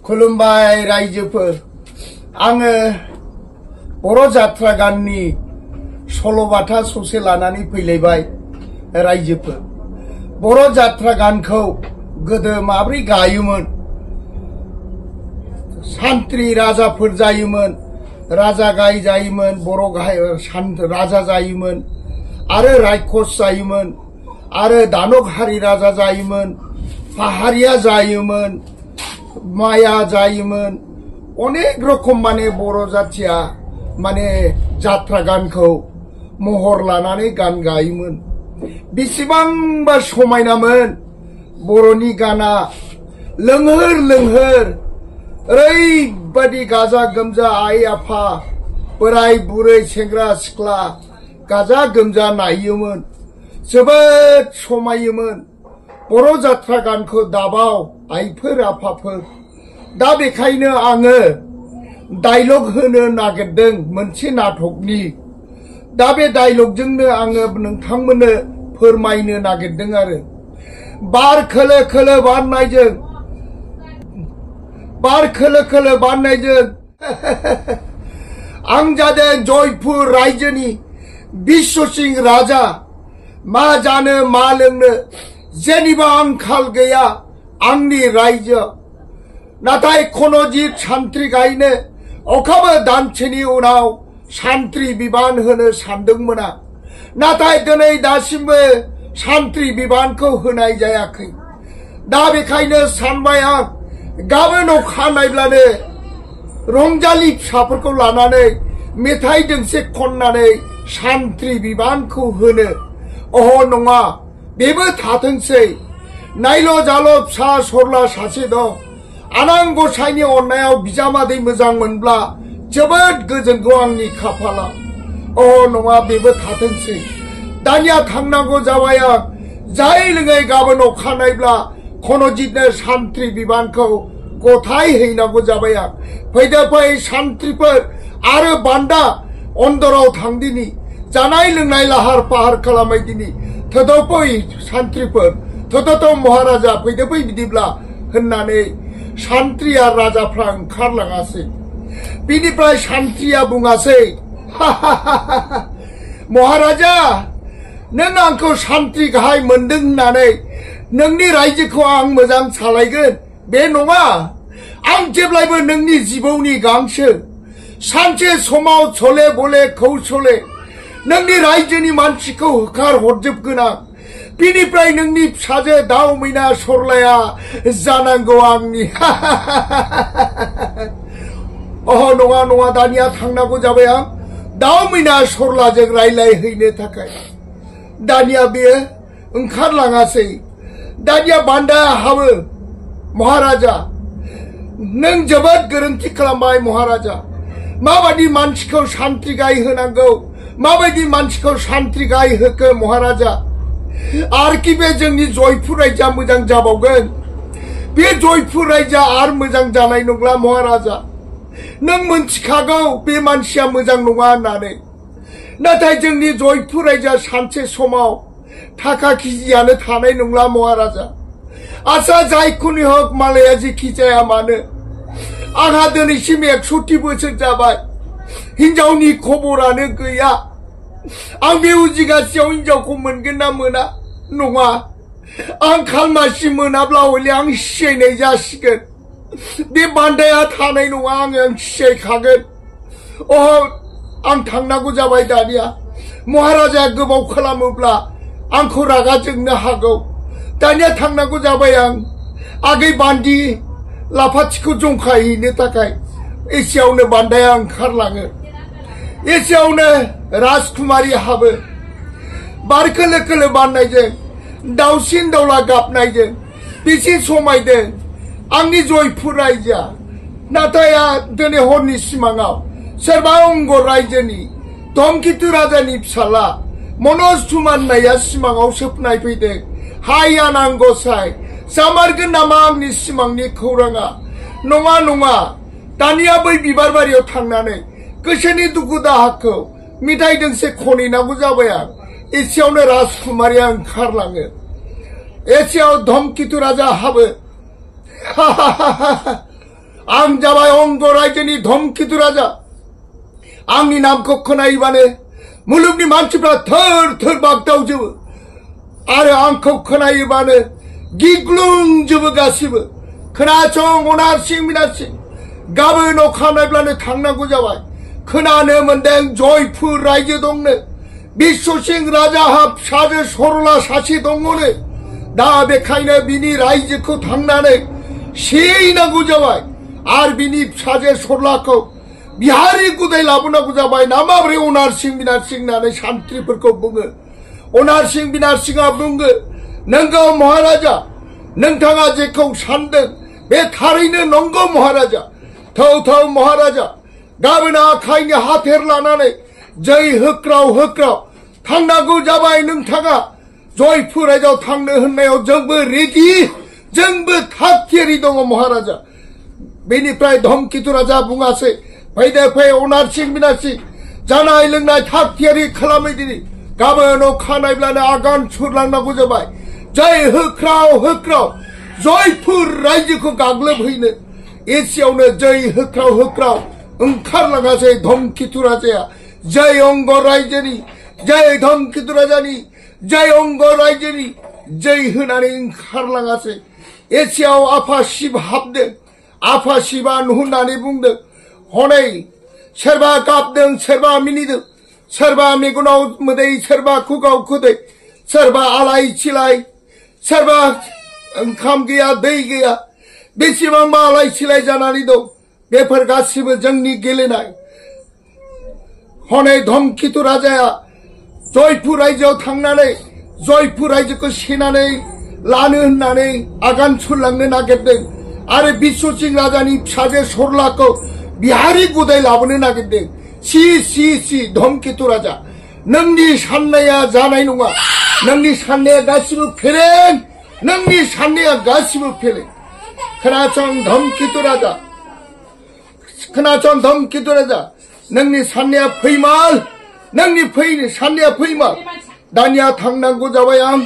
खुलुमबाय रायजोफोर आङो बर' जात्रा गाननि सल'बाथा ससे लानानै फैलायबाय रायजोफोर बर' जात्रा गानखौ गोदो माब्रै गायोमोन सान्थ्रि राजाफोर जायोमोन राजा गाय जायोमोन बर' गाय राजा जायोमोन आरो रायखस जायोमोन आरो दानब हारि राजा जायोमोन पाहारिया जायोमोन माया जायोमोन अनेक रकम माने बर' जातिया माने जात्रा गानखौ महर लानानै गान गायोमोन बेसेबांबा समायनामोन बर'नि गाना लोंहोर लोंहोर ओरैबादि गाजा गोमजा आइ आफा बोराय बुरै सेंग्रा सिख्ला गाजा गोमजा नायोमोन जोबोद समायोमोन बर' जात्रा गानखौ दाबाव आइफोर आफाफोर दा बेखायनो आङो डायलग होनो नागिरदों मोनसे नाटकनि दा बे डायलगजोंनो आङो नोंथांमोननो फोरमायनो नागिरदों आरो बार खोलो खोलो बारनायजों आं जादों जयपुर रायजोनि बिश्वसिंह राजा मा जानो मा लोंनो जेनिबो आंखाल गैया आंनि रायजो नाथाय खनजित सान्थ्रि गायनो अखाबो दानसेनि उनाव सान्थ्रि बिबान होनो सानदोंमोन आं नाथाय दिनै दासिमबो सान्थ्रि बिबानखौ होनाय जायाखै दा बेखायनो सानबाय आं गाबोन अखानायब्लानो रंजालि फिसाफोरखौ लानानै मेथाइ दोंसे खननानै सान्थ्रि बिबानखौ होनो अह नङा बेबो थाथोंसै नायल' जाल' फिसा सरला सासे दं आनान गसाइनि अननायाव बिजामादै मोजां मोनब्ला जोबोद गोजोनगौ आंनि खाफाला अह नङा बेबो थाथोंसै दानिया थांनांगौ जाबाय आं जाय लोङै गाबोन अखानायब्ला खनजितनो सान्थ्रि बिबानखौ गथाय हैनांगौ जाबाय आं फैदो फै सान्थ्रिफोर आरो बान्दा अन्दराव थांदिनि जानाय लोंनाय लाहार फाहार खालामदिनि थोद' फै सान्थ्रिफोर थोद' महाराजा फैदो फै बिदिब्ला होननानै सान्थ्रि आरो राजाफ्रा ओंखारलाङासै बिनिफ्राय सान्थ्रिया बुङासै महाराजा नों आंखौ सान्थ्रि गाहाय मोनदों होननानै नोंनि रायजोखौ आं मोजां सालायगोन बे नङा आं जेब्लायबो नोंनि जिबौनि गांसो सानसे समाव सले बले कौशले नोंनि रायजोनि मानसिखौ होखार हरजोबगोन आं बिनिफ्राय नोंनि फिसाजो दाउ मैना सरलाया जानांगौ आंनि अह नङा नङा दानिया थांनांगौ जाबाय आं दाउ मैना सरलाजों रायलायहैनो थाखाय दानिया बेयो ओंखारलाङासै दानिया बान्दाया हाबो महाराजा नों जोबोद गोरोन्थि खालामबाय महाराजा माबायदि मानसिखौ सान्थ्रि गाय होनांगौ माबायदि मानसिखौ सान्थ्रि गाय होखो महाराजा आर कि बे जोंनि जयपुर रायजोआ मोजां जाबावगोन बे जयपुर रायजोआ आर मोजां जानाय नंला महाराजा नों मोनथिखागौ बे मानसिया मोजां नङा होननानै नाथाय जोंनि जयपुर रायजोआ सानसे समाव थाखा केजियानो थानाय नंला महाराजा आच्छा जायखुनु हक मालाया जेखि जाया मानो आंहा दिनैसिम 100 बोसोर जाबाय हिनजावनि खबरानो गैया आं बे उजिगासेयाव हिनजावखौ मोनगोन ना मोना नङा आं खालमासि मोनाब्ला हले आं सियायनाय जासिगोन बे बान्दाया थानाय नङा आं सियायखागोन अह आं थांनांगौ जाबाय दानिया महाराजाया गोबाव खालामोब्ला आंखौ रागा जोंनो हागौ दानिया थांनांगौ जाबाय आं आगै बान्दि लाफाथिखौ जंखायहैनो थाखाय एसेयावनो बान्दाया ओंखारलाङो एसेयावनो राजकुमारी हाबो बार खोलो खोलो बारनायजों दाउसिन दाउला गाबनायजों बेसे समायदों आंनि जयपुर रायजोआ नाथाय दिनै हरनि सिमाङाव सोरबा अंगर रायजोनि धमकितु राजानि फिसाला मनज सुमाननाया सिमाङाव सोबनाय फैदों हाय आनान गसाइ जामारगोन नामा आंनि सिमांनि खौराङा नङा नङा दानिया बै बिबार बारियाव थांनानै गोसोनि दुखु दाहाखौ मेथाइ दोंसे खनहैनांगौ जाबाय आं एसेयावनो राजकुमारिया ओंखारलाङो एसेयाव धमकितु राजा हाबो आं जाबाय अंग रायजोनि धमकितु राजा आंनि नामखौ खोनायोबानो मुलुगनि मानसिफ्रा थोर थोर बागदावजोबो आरो आंखौ खोनायोबानो गिग्लुंजोबो गासिबो खोनासं अनारसिं मिनारसिं गाबोन अखानायब्लानो थांनांगौ जाबाय खोनानो मोनदों जयपुर रायजो दंनो बिश्वसिंह राजाहा फिसाजो सरला सासे दङनो दा बेखायनो बिनि रायजोखौ थांनानै सेहैनांगौ जाबाय आरो बिनि फिसाजो सरलाखौ बिहारि गुदाय लाबोनांगौ जाबाय ना माब्रै अनारसिं बिनारसिं होननानै सान्थ्रिफोरखौ बुङो अनारसिं बिनारसिंआ बुङो नंगौ महाराजा नोंथाङा जेखौ सानदों बे थारैनो नंगौ महाराजा थौ थौ महाराजा गाबोन आखाइनि हाथेर लानानै जै होख्राव होख्राव थांनांगौ जाबाय नोंथाङा जयपुर रायजोआव थांनो होननायाव जोंबो रेडि जोंबो थाग थियारि दङ महाराजा बेनिफ्राय धमकितु राजा बुङासै फैदो फै अनारसिं बिनारसिं जानाय लोंनाय थाग थियारि खालामै दिनै गाबोन अखानायब्लानो आगान सुरलांनांगौ जाबाय जै होख्राव होख्राव जयपुर रायजोखौ गाग्लोबहैनो एसेयावनो जै होख्राव होख्राव ओंखारलाङासै धमकितु राजाया जय अंग रायजोनि जय धमकितु राजानि जय अंग रायजोनि जय होनानै ओंखारलाङासै एसेयाव आफा शिब हाबदों आफा शिबा नुहुरनानै बुंदों हनै सोरबा गाबदों सोरबा मिनिदों सोरबा मेगनाव मोदै सोरबा खुगाव खुदै सोरबा आलाय सिलाय सोरबा ओंखाम गैया दै गैया बेसेबांबा आलाय सिलाय जानानै दं बेफोर गासिबो जोंनि गेलेनाय हनै धमकितु राजाया जयपुर रायजोआव थांनानै जयपुर रायजोखौ सेनानै लानो होननानै आगान सुरलांनो नागिरदों आरो बिश्वसिंह राजानि फिसाजो सरलाखौ बिहारि गुदाय लाबोनो नागिरदों सि सि सि धमकितु राजा नोंनि साननाया जानाय नङा नोंनि साननाया गासिबो फेलें नोंनि साननाया गासिबो फेलें खोनासं धमकितु राजा खोनासं धमकितु राजा नोंनि साननाया फैमाल नोंनि साननाया फैमाल दानिया थांनांगौ जाबाय आं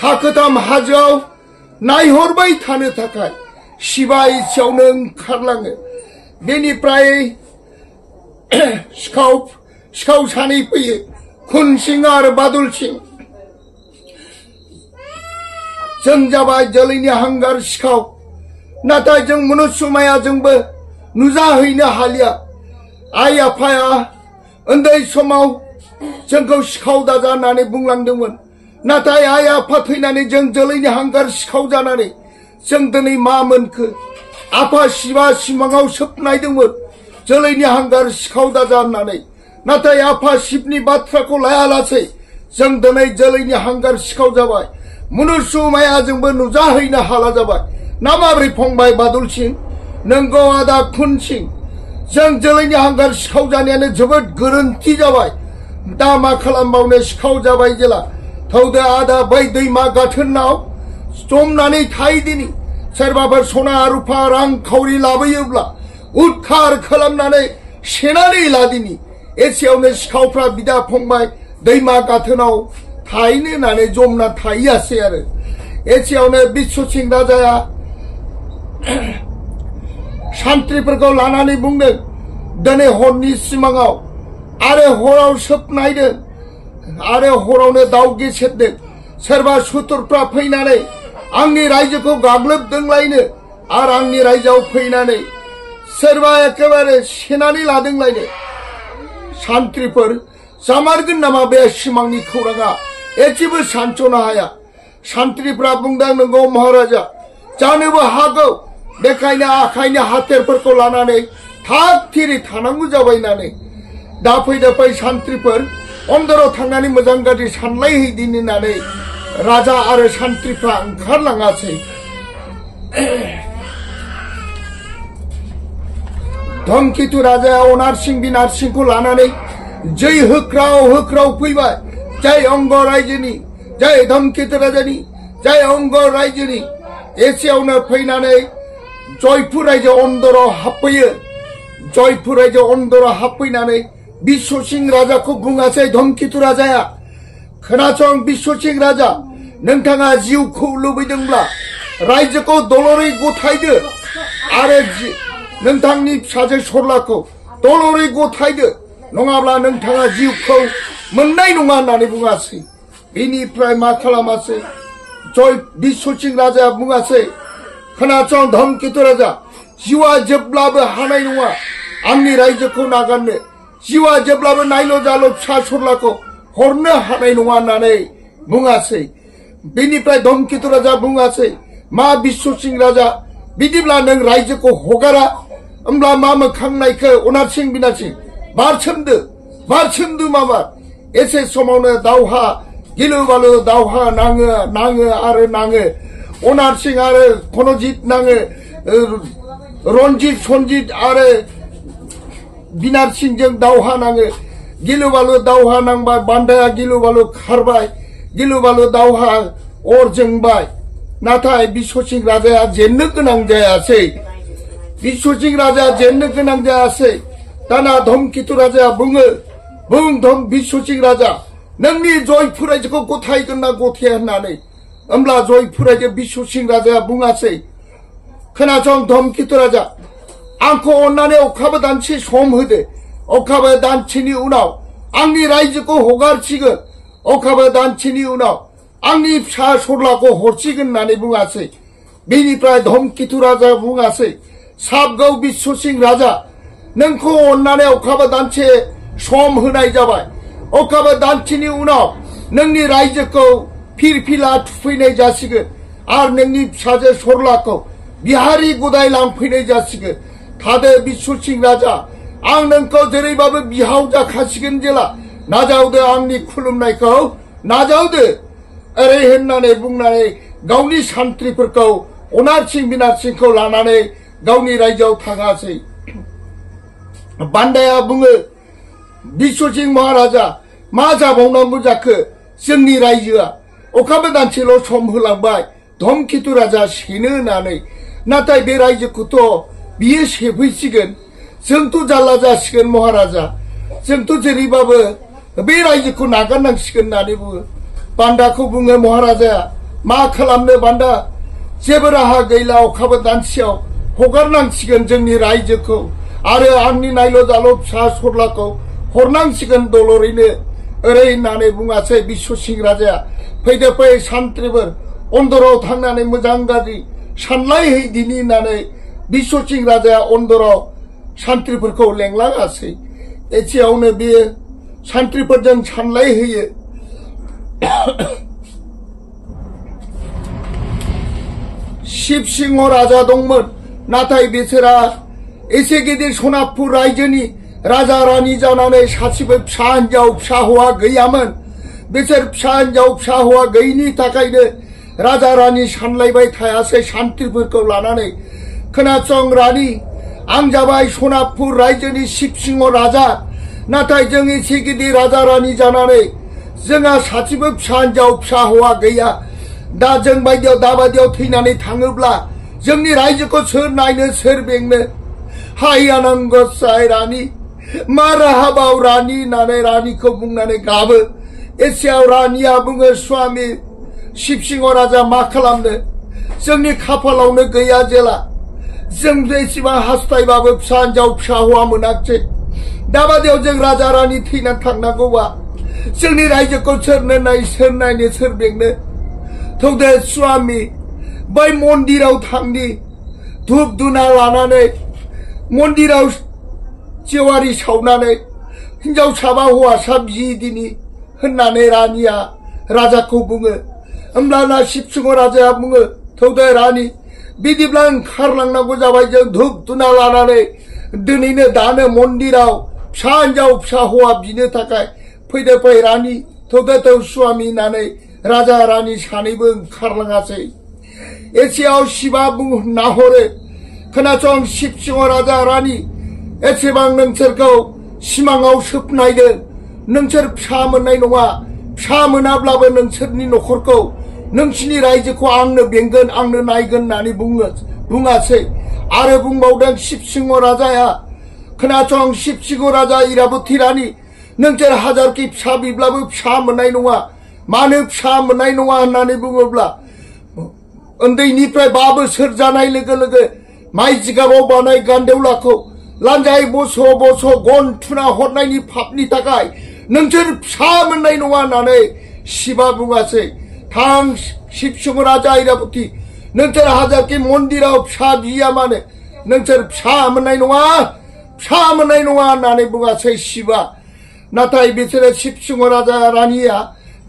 थाखोथाम हाजोआव नायहरबाय थानो थाखाय शिबा इसेयावनो ओंखारलाङो बेनिफ्राय सिखाव सानै फैयो खुन सिंह आरो बादल सिंह जों जाबाय जोलैनि हांगार सिखाव नाथाय जों मनुष्यमाया जोंबो नुजाहैनो हालिया आइ आफाया उन्दै समाव जोंखौ सिखाव दाजा होननानै बुंलांदोंमोन नाथाय आइ आफा थैनानै जों जोलैनि हांगार सिखाव जानानै जों दिनै मा मोनखो आफा शिबा सिमाङाव सोबनायदोंमोन जोलैनि हांगार सिखाव दाजा होननानै नाथाय आफा शिबनि बाथ्राखौ लायालासै जों दिनै जोलैनि हांगार सिखाव जाबाय मनुष्यमाया जोंबो नुजाहैनो हाला जाबाय ना माब्रै फंबाय बादल सिंह नंगौ आदा खुन सिंह जों जोलैनि हांगार सिखाव जानायानो जोबोद गोरोन्थि जाबाय दा मा खालामबावनो सिखाव जाबाय जेला थौदो आदा बै दैमा गाथोनाव जमनानै थाहैदिनि सोरबाफोर सना रुफा रां खावरि लाबोयोब्ला उद्धार खालामनानै सेनानै लादिनि एसेयावनो सिखावफ्रा बिदा फंबाय दैमा गाथोनाव थाहैनो होननानै जमना थाहैयासै आरो एसेयावनो बिश्वसिंह राजाया सान्थ्रिफोरखौ लानानै बुंदों दिनै हरनि सिमाङाव आरो हराव सोबनायदों आरो हरावनो दाउ गेसेरदों सोरबा सुथुरफ्रा फैनानै आंनि रायजोखौ गाग्लोबदोंलायनो आरो आंनि रायजोआव फैनानै सोरबा एखेबारे सेनानै लादोंलायनो सान्थ्रिफोर जामारगोन नामा बे सिमांनि खौराङा एसेबो सानस'नो हाया सान्थ्रिफ्रा बुंदों नंगौ महाराजा जानोबो हागौ बेखायनो आखाइनि हाथेरफोरखौ लानानै थाग थियारि थानांगौ जाबाय होननानै दा फैदो फै सान्थ्रिफोर अन्दराव थांनानै मोजां गाज्रि सानलायहैदिनि होननानै राजा आरो सान्थ्रिफ्रा ओंखारलाङासै धमकितु राजाया अनारसिं बिनारसिंखौ लानानै जै होख्राव होख्राव फैबाय जय अंग रायजोनि जय धमकितु राजानि जय अंग रायजोनि एसेयावनो फैनानै जयपुर रायजो अन्दराव हाबफैयो जयपुर रायजो अन्दराव हाबफैनानै बिश्वसिंह राजाखौ बुङासै धमकितु राजाया खोनासं बिश्वसिंह राजा नोंथाङा जिउखौ लुबैदोंब्ला रायजोखौ दलरै गथायदो आरो नोंथांनि फिसाजो सरलाखौ दलरै गथायदो नङाब्ला नोंथाङा जिउखौ मोननाय नङा होननानै बुङासै बेनिफ्राय मा खालामासै जय बिश्वसिंह राजाया बुङासै खोनासं धमकेतु राजा जिउआ जेब्लाबो हानाय नङा आंनि रायजोखौ नागारनो जिउआ जेब्लाबो नायल' जाल' फिसा सरलाखौ हरनो हानाय नङा होननानै बुङासै बेनिफ्राय धमकेतु राजा बुङासै मा बिश्वसिंह राजा बिदिब्ला नों रायजोखौ हगारा होमब्ला मा मोखां नायखो अनारसिं बिनारसिं बारसोमदो माबा एसे समावनो दावहा गिलु बालु दावहा नाङो आरो नाङो अनारसिं आरो खनजित नाङो रनजित सनजित आरो बिनारसिंजों दावहा नाङो गिलु बालु दावहा नांबाय बान्दाया गिलु बालु खारबाय गिलु बालु दावहा अर जोंबाय नाथाय बिश्वसिंह राजाया जेननो गोनां जायासै बिश्वसिंह राजाया जेननो गोनां जायासै दाना धमकेतु राजाया बुं बिश्वसिंह राजा नोंनि जयपुर रायजोखौ गथायगोन ना गथाया होननानै होमब्ला जयपुर रायजो बिश्वसिंह राजाया बुङासै खोनासं धमकेतु राजा आंखौ अननानै अखाबो दानसे सम होदो अखाबो दानसेनि उनाव आंनि रायजोखौ हगारसिगोन अखाबो दानसेनि उनाव आंनि फिसा सरलाखौ हरसिगोन होननानै बुङासै बेनिफ्राय धमकेतु राजा बुङासै साबगौ बिश्वसिंह राजा नोंखौ अननानै अखाबो दानसे सम होनाय जाबाय अखाबो दानसेनि उनाव नोंनि रायजोखौ फिरफिला थुफैनाय जासिगोन आरो नोंनि फिसाजो सरलाखौ बिहारि गदाय लांफैनाय जासिगोन थादो बिश्वसिंह राजा आं नोंखौ जेरैबाबो बिहाव जाखासिगोन जेला नाजावदो आंनि खुलुमनायखौ नाजावदो ओरै होननानै बुंनानै गावनि सान्थ्रिफोरखौ अनारसिं बिनारसिंखौ लानानै गावनि रायजोआव थाङासै बान्दाया बुङो बिश्वसिंह महाराजा मा जाबावनांगौ जाखो जोंनि रायजोआ अखाबो दानसेल' सम होलांबाय धमकेतु राजा सेनो होननानै नाथाय बे रायजोखौथ' बियो सेफैसिगोन जोंथ' जारला जासिगोन महाराजा जोंथ' जेरैबाबो बे रायजोखौ नागारनांसिगोन होननानै बुङो बान्दाखौ बुङो महाराजाया मा खालामनो बान्दा जेबो राहा गैला अखाबो दानसेयाव हगारनांसिगोन जोंनि रायजोखौ आरो आंनि नायल' जाल' फिसा सरलाखौ हरनांसिगोन दलरैनो ओरै होननानै बुङासै बिश्वसिंह राजाया फै सान्थ्रिफोर अन्दराव थांनानै मोजां गाज्रि सानलायहैदिनि होननानै बिश्वसिंह राजाया अन्दराव सान्थ्रिफोरखौ लेंलाङासै एसेयावनो बेयो सान्थ्रिफोरजों सानलायहैयो शिबसिंह राजा दंमोन नाथाय बिसोरा एसे गिदिर सनापुर रायजोनि राजा रानि जानानै सासेबो फिसा हिनजाव फिसा हौवा गैयामोन बिसोर फिसा हिनजाव फिसा हौवा गैयिनि थाखायनो राजा रानि सानलायबाय थायासै सान्थ्रिफोरखौ लानानै खोनासं रानि आं जाबाय सनापुर रायजोनि शिबसिंह राजा नाथाय जों एसे गिदिर राजा रानि जानानै जोंहा सासेबो फिसा हिनजाव फिसा हौवा गैया दा जों दाबायदियाव थैनानै थाङोब्ला जोंनि रायजोखौ सोर नायनो सोर बेंनो हाय आनांगसाय रानि मा राहाबाव रानि होननानै रानिखौ बुंनानै गाबो एसेयाव रानिया बुङो स्वामी शिबसिंह राजा मा खालामनो जोंनि खाफालावनो गैया जेला जों एसेबां हास्थायबाबो फिसा हिनजाव फिसा हौवा मोनाखिसै दाबादियाव जों राजा रानि थैनानै थांनांगौबा जोंनि रायजोखौ सोरनो सोर नायनो सोर बेंनो थौदो स्वामी बै मन्दिराव थांनि धुप धुना लानानै मन्दिराव जेवारि सावनानै हिनजावसाबा हौवासा बिदिनि होननानै रानिया राजाखौ बुङो होमब्लाना शिबसिंह राजाया बुङो थौदो रानि बिदिब्ला ओंखारलांनांगौ जाबाय जों धुप धुना लानानै दिनैनो दानो मन्दिराव फिसा हिनजाव फिसा हौवा बिनो थाखाय फै रानि थौदो स्वामी होननानै राजा रानि सानैबो ओंखारलाङासै एसेयाव शिबा नाहरो खोनासं शिबसिंह राजा रानि एसेबां नोंसोरखौ सिमाङाव सोबनायदों नोंसोर फिसा मोननाय नङा फिसा मोनाब्लाबो नोंसोरनि न'खरखौ नोंसिनि रायजोखौ आंनो बेंगोन आंनो नायगोन होननानै बुङासै आरो बुंबावदों शिबसिंह राजाया खोनासं शिबसिंह राजा इराबती रानि नोंसोर हाजारखि फिसा बिब्लाबो फिसा मोननाय नङा मानो फिसा मोननाय नङा होननानै बुङोब्ला उन्दैनिफ्राय 5 बोसोर जानाय लोगो लोगो माइ जिगाबाव बानाय गान्देवलाखौ लान्जाय बस' बस' गन थुना हरनायनि पापनि थाखाय नोंसोर फिसा मोननाय नङा होननानै शिबा बुङासै थां शिबशंग राजा ऐराबती नोंसोर हाजारखि मन्दिराव फिसा बिया मानो नोंसोर फिसा मोननाय नङा होननानै बुङासै शिबा नाथाय बिसोरो शिबशंग राजा रानिया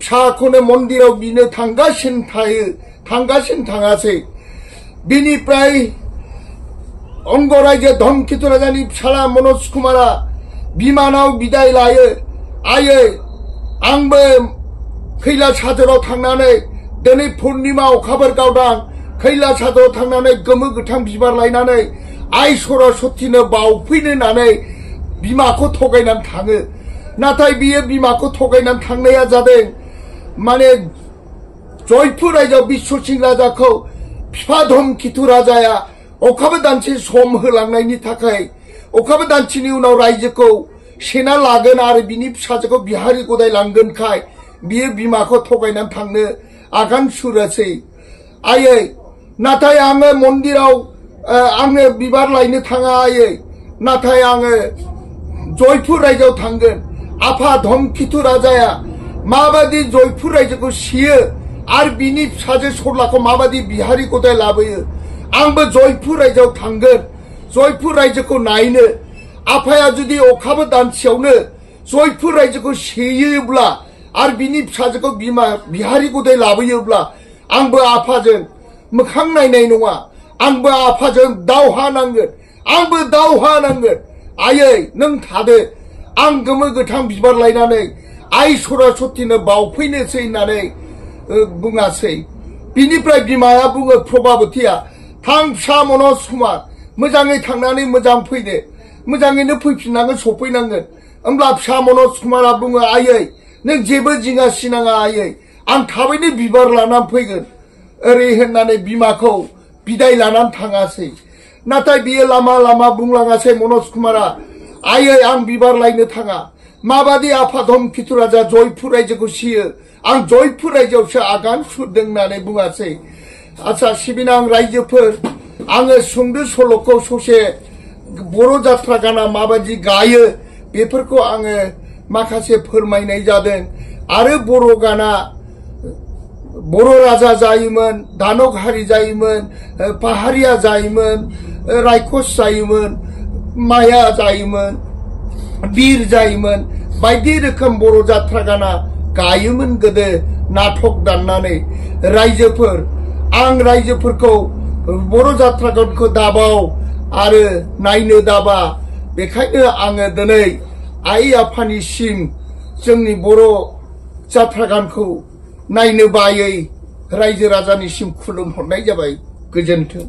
फिसाखौनो मन्दिराव बिनो थांगासिनो थाङासै बिनिफ्राय अंग रायजो धमकेतु राजानि फिसाला मनज कुमारा बिमानाव बिदाय लायो आयै आंबो कैलाश हाजोराव थांनानै दिनै पुर्णिमा अखाफोर गावदां कैलाश हाजोराव थांनानै गोमो गोथां बिबार लायनानै आइ सरस्वतीनो बावफैनो होननानै बिमाखौ थगायनानै थाङो नाथाय बियो बिमाखौ थगायनानै थांनाया जादों माने जयपुर रायजोआव बिश्वसिंह राजाखौ बिफा धमकेतु राजाया अखाफोर दानसे सम होलांनायनि थाखाय अखाफोर दानसेनि उनाव रायजोखौ सेना लागोन आरो बिनि फिसाजोखौ बिहारि गदाय लांगोनखाय बियो बिमाखौ थगायनानै थांनो आगान सुरासै आयै नाथाय आङो मन्दिराव आङो बिबार लायनो थाङा आयै नाथाय आङो जयपुर रायजोआव थांगोन आफा धमकेतु राजाया माबादि जयपुर रायजोखौ सियो आरो बिनि फिसाजो सरलाखौ माबादि बिहारि गदाय लाबोयो आंबो जयपुर रायजोआव थांगोन जयपुर रायजोखौ नायनो आफाया जुदि अखाफोर दानसेयावनो जयपुर रायजोखौ सेयोब्ला आरो बिनि फिसाजोखौ बिहारि गदाय लाबोयोब्ला आंबो आफाजों मोखां नायनाय नङा आंबो आफाजों दावहा नांगोन आयै नों थादो आं गोमो गोथां बिबार लायनानै आइ सरस्वतीनो बावफैनोसै होननानै बुङासै बिनिफ्राय बिमाया बुङो प्रभाबतीया थां फिसा मनज कुमार मोजाङै थांनानै मोजां फैदो मोजाङैनो फैफिननांगोन सफैनांगोन होमब्ला फिसा मनज कुमारा बुङो आयै नों जेबो जिंगा सिनाङा आयै आं थाबैनो बिबार लानानै फैगोन ओरै होननानै बिमाखौ बिदाय लानानै थाङासै नाथाय बियो लामा लामा बुंलाङासै मनज कुमारा आयै आं बिबार लायनो थाङा माबादि आफा धमकेतु राजा जयपुर रायजोखौ सियो आं जयपुर रायजोआवसो आगान सुरदों होननानै बुङासै आच्छा सिबिनां रायजोफोर आङो सुंद' सल'खौ ससे बर' जात्रा गाना माबादि गायो बेफोरखौ आङो माखासे फोरमायनाय जादों आरो बर' गाना बर' राजा जायोमोन दानक हारि जायोमोन पाहारिया जायोमोन रायखस जायोमोन माया जायोमोन बीर जायोमोन बायदि रोखोम बर' जात्रा गाना गायोमोन गोदो नाटक दाननानै रायजोफोर आं रायजोफोरखौ बर' जात्रा गानखौ दाबाव आरो नायनो दाबा बेखायनो आङो दिनै आइ आफानिसिम जोंनि बर' जात्रा गानखौ नायनो बायै रायजो राजानिसिम खुलुमहरनाय जाबाय गोजोन्थों।